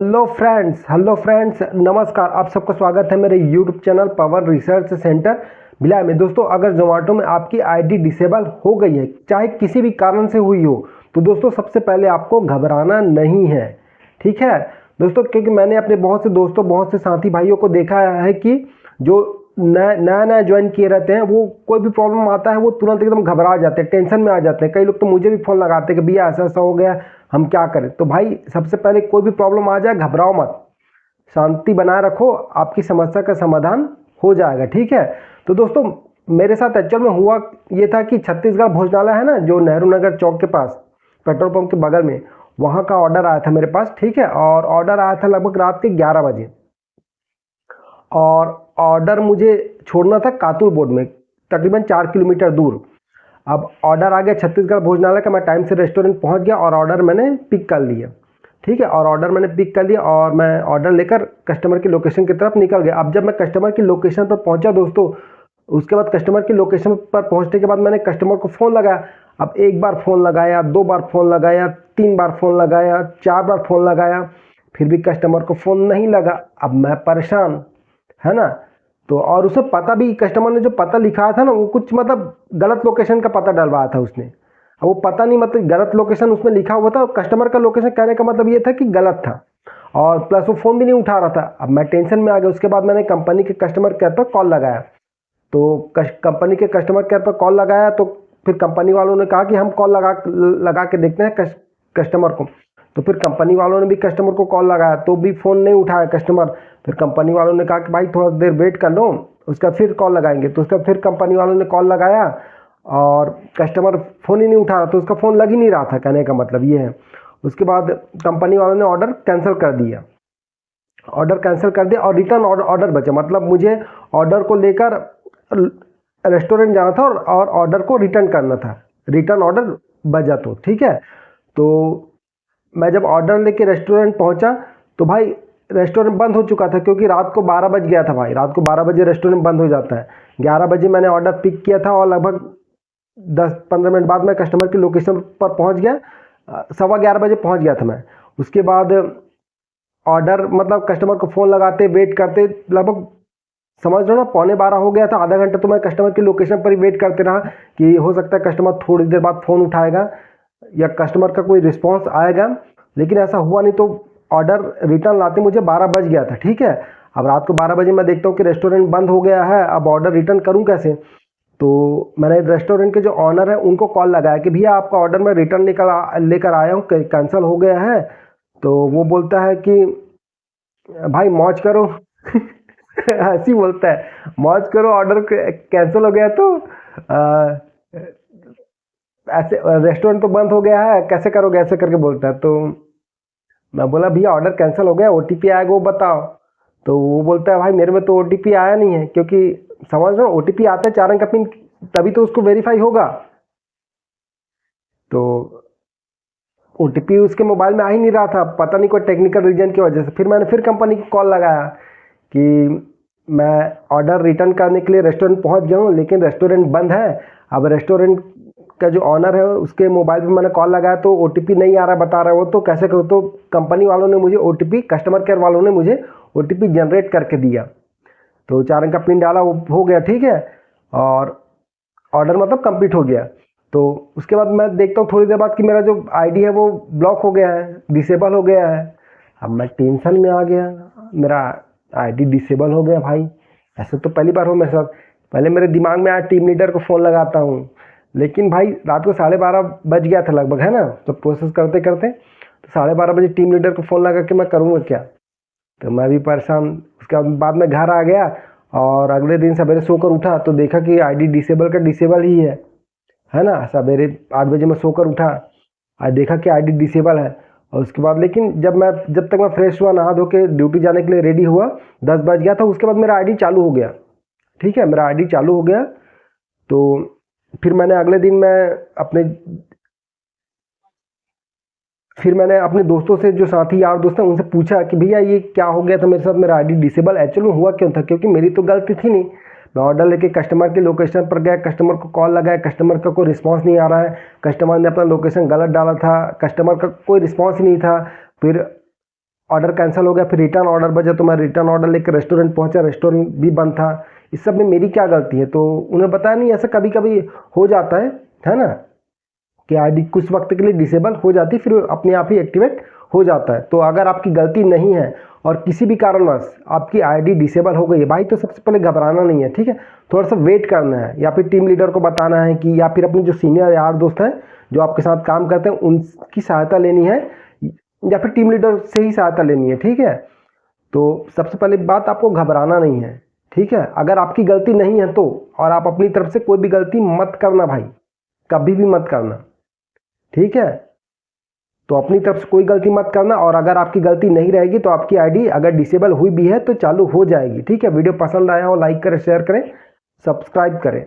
Hello friends, नमस्कार। आप सबका स्वागत है मेरे YouTube channel power research centre Bhilai में। दोस्तों, अगर जोमेटो में आपकी आईडी डिसेबल हो गई है, चाहे किसी भी कारण से हुई हो, तो दोस्तों सबसे पहले आपको घबराना नहीं है। ठीक है दोस्तों, क्योंकि मैंने अपने बहुत से दोस्तों, बहुत से साथी भाइयों को देखा है कि जो नया नया ज्वाइन किए रहते हैं, वो कोई भी प्रॉब्लम आता है वो तुरंत एकदम घबरा जाते हैं, टेंशन में आ जाते हैं। कई लोग तो मुझे भी फ़ोन लगाते हैं कि भैया ऐसा ऐसा हो गया, हम क्या करें। तो भाई, सबसे पहले कोई भी प्रॉब्लम आ जाए, घबराओ मत, शांति बनाए रखो, आपकी समस्या का समाधान हो जाएगा। ठीक है। तो दोस्तों, मेरे साथ एक्चुअल में हुआ ये था कि छत्तीसगढ़ भोजनालय है ना, जो नेहरू नगर चौक के पास पेट्रोल पंप के बगल में, वहाँ का ऑर्डर आया था मेरे पास। ठीक है। और ऑर्डर आया था लगभग रात के 11 बजे, और ऑर्डर मुझे छोड़ना था कातुल बोर्ड में, तकरीबन 4 किलोमीटर दूर। अब ऑर्डर आ गया छत्तीसगढ़ भोजनालय का, मैं टाइम से रेस्टोरेंट पहुंच गया और ऑर्डर मैंने पिक कर लिया। ठीक है। और ऑर्डर मैंने पिक कर लिया और मैं ऑर्डर लेकर कस्टमर की लोकेशन की तरफ निकल गया। अब जब मैं कस्टमर की लोकेशन पर पहुंचा दोस्तों, उसके बाद कस्टमर की लोकेशन पर पहुंचने के बाद मैंने कस्टमर को फ़ोन लगाया। अब एक बार फ़ोन लगाया, 2 बार फ़ोन लगाया, 3 बार फ़ोन लगाया, 4 बार फ़ोन लगाया, फिर भी कस्टमर को फ़ोन नहीं लगा। अब मैं परेशान, है ना। तो और उसे पता भी, कस्टमर ने जो पता लिखा था ना, वो कुछ मतलब गलत लोकेशन का पता डलवाया था उसने। अब वो पता नहीं, मतलब गलत लोकेशन उसमें लिखा हुआ था। कस्टमर का लोकेशन कहने का मतलब ये था कि गलत था, और प्लस वो फ़ोन भी नहीं उठा रहा था। अब मैं टेंशन में आ गया। उसके बाद मैंने कंपनी के कस्टमर केयर पर कॉल लगाया। तो कंपनी के कस्टमर केयर पर कॉल लगाया, तो फिर कंपनी वालों ने कहा कि हम कॉल लगा लगा के देखते हैं कस्टमर को। तो फिर कंपनी वालों ने भी कस्टमर को कॉल लगाया, तो भी फ़ोन नहीं उठाया कस्टमर। फिर कंपनी वालों ने कहा कि भाई थोड़ा देर वेट कर लो, उसका फिर कॉल लगाएंगे। तो उसका फिर कंपनी वालों ने कॉल लगाया, और कस्टमर फ़ोन ही नहीं उठा रहा, तो उसका फ़ोन लग ही नहीं रहा था, कहने का मतलब ये है। उसके बाद कंपनी वालों ने ऑर्डर कैंसिल कर दिया। ऑर्डर कैंसिल कर दिया और रिटर्न ऑर्डर बचा, मतलब मुझे ऑर्डर को लेकर रेस्टोरेंट जाना था और ऑर्डर को रिटर्न करना था। रिटर्न ऑर्डर बचा तो ठीक है। तो मैं जब ऑर्डर लेके रेस्टोरेंट पहुंचा, तो भाई रेस्टोरेंट बंद हो चुका था, क्योंकि रात को 12 बज गया था भाई। रात को 12 बजे रेस्टोरेंट बंद हो जाता है। 11 बजे मैंने ऑर्डर पिक किया था, और लगभग 10-15 मिनट बाद मैं कस्टमर की लोकेशन पर पहुंच गया। 11:15 बजे पहुंच गया था मैं। उसके बाद ऑर्डर, मतलब कस्टमर को फ़ोन लगाते वेट करते, लगभग समझ लो ना, 11:45 हो गया था। आधा घंटा तो मैं कस्टमर की लोकेशन पर ही वेट करते रहा, कि हो सकता है कस्टमर थोड़ी देर बाद फ़ोन उठाएगा या कस्टमर का कोई रिस्पांस आएगा, लेकिन ऐसा हुआ नहीं। तो ऑर्डर रिटर्न लाते मुझे 12 बज गया था। ठीक है। अब रात को 12 बजे मैं देखता हूँ कि रेस्टोरेंट बंद हो गया है, अब ऑर्डर रिटर्न करूँ कैसे। तो मैंने रेस्टोरेंट के जो ऑनर है उनको कॉल लगाया कि भैया आपका ऑर्डर मैं रिटर्न लेकर आया हूँ, कैंसिल हो गया है। तो वो बोलता है कि भाई मौज करो। ऐसी बोलता है, मौज करो, ऑर्डर कैंसिल हो गया तो ऐसे रेस्टोरेंट तो बंद हो गया है, कैसे करोगे, ऐसे करके बोलता है। तो मैं बोला भैया ऑर्डर कैंसिल हो गया, ओटीपी आएगा वो बताओ। तो वो बोलता है भाई मेरे में तो ओटीपी आया नहीं है, क्योंकि समझ रहे हो, ओटीपी आता है 4 अंक का पिन, तभी तो उसको वेरीफाई होगा। तो ओटीपी उसके मोबाइल में आ ही नहीं रहा था, पता नहीं कोई टेक्निकल रीजन की वजह से। फिर मैंने फिर कंपनी को कॉल लगाया कि मैं ऑर्डर रिटर्न करने के लिए रेस्टोरेंट पहुंच गया हूँ, लेकिन रेस्टोरेंट बंद है। अब रेस्टोरेंट का जो ऑनर है उसके मोबाइल पे मैंने कॉल लगाया, तो ओटीपी नहीं आ रहा बता रहा है वो, तो कैसे करूँ। तो कंपनी वालों ने मुझे ओटीपी, कस्टमर केयर वालों ने मुझे ओटीपी जनरेट करके दिया। तो 4 अंक का पिन डाला, वो हो गया ठीक है, और ऑर्डर मतलब कंप्लीट हो गया। तो उसके बाद मैं देखता हूँ थोड़ी देर बाद कि मेरा जो आईडी है वो ब्लॉक हो गया है, डिसेबल हो गया है। अब मैं टेंशन में आ गया, मेरा आईडी डिसेबल हो गया भाई। ऐसे तो पहली बार हो मेरे साथ। पहले मेरे दिमाग में आया टीम लीडर को फ़ोन लगाता हूँ, लेकिन भाई रात को 12:30 बज गया था लगभग, है ना। तो प्रोसेस करते करते तो 12:30 बजे टीम लीडर को फ़ोन लगा के मैं करूँगा क्या। तो मैं भी परेशान। उसके बाद मैं घर आ गया, और अगले दिन सवेरे सोकर उठा तो देखा कि आईडी डिसेबल का डिसेबल ही है ना। सवेरे 8 बजे मैं सोकर उठा, आज देखा कि आईडी डिसेबल है। और उसके बाद लेकिन जब तक मैं फ्रेश हुआ, नहा धो के ड्यूटी जाने के लिए रेडी हुआ, 10 बज गया था। उसके बाद मेरा आईडी चालू हो गया। ठीक है, मेरा आईडी चालू हो गया। तो फिर मैंने अगले दिन मैं अपने फिर मैंने अपने दोस्तों से, जो साथी यार दोस्त हैं, उनसे पूछा कि भैया ये क्या हो गया था मेरे साथ, मेरा आईडी डिसेबल एक्चुअली हुआ क्यों था, क्योंकि मेरी तो गलती थी नहीं। मैं ऑर्डर लेके कस्टमर के लोकेशन पर गया, कस्टमर को कॉल लगाया, कस्टमर का कोई रिस्पांस नहीं आ रहा है। कस्टमर ने अपना लोकेशन गलत डाला था, कस्टमर का कोई रिस्पांस ही नहीं था। फिर ऑर्डर कैंसिल हो गया, फिर रिटर्न ऑर्डर बचा तो मैं रिटर्न ऑर्डर लेकर रेस्टोरेंट पहुंचा, रेस्टोरेंट भी बंद था। इस सब में मेरी क्या गलती है? तो उन्हें बताया नहीं, ऐसा कभी कभी हो जाता है ना, कि आईडी कुछ वक्त के लिए डिसेबल हो जाती, फिर अपने आप ही एक्टिवेट हो जाता है। तो अगर आपकी गलती नहीं है और किसी भी कारणवश आपकी आईडी डिसेबल हो गई है भाई, तो सबसे पहले घबराना नहीं है, ठीक है। थोड़ा सा वेट करना है, या फिर टीम लीडर को बताना है कि, या फिर अपने जो सीनियर यार दोस्त हैं जो आपके साथ काम करते हैं उनकी सहायता लेनी है, या फिर टीम लीडर से ही सहायता लेनी है, ठीक है। तो सबसे पहले बात, आपको घबराना नहीं है, ठीक है। अगर आपकी गलती नहीं है तो, और आप अपनी तरफ से कोई भी गलती मत करना भाई, कभी भी मत करना, ठीक है। तो अपनी तरफ से कोई गलती मत करना, और अगर आपकी गलती नहीं रहेगी तो आपकी आईडी अगर डिसेबल हुई भी है तो चालू हो जाएगी, ठीक है। वीडियो पसंद आया हो लाइक करें, शेयर करें, सब्सक्राइब करें।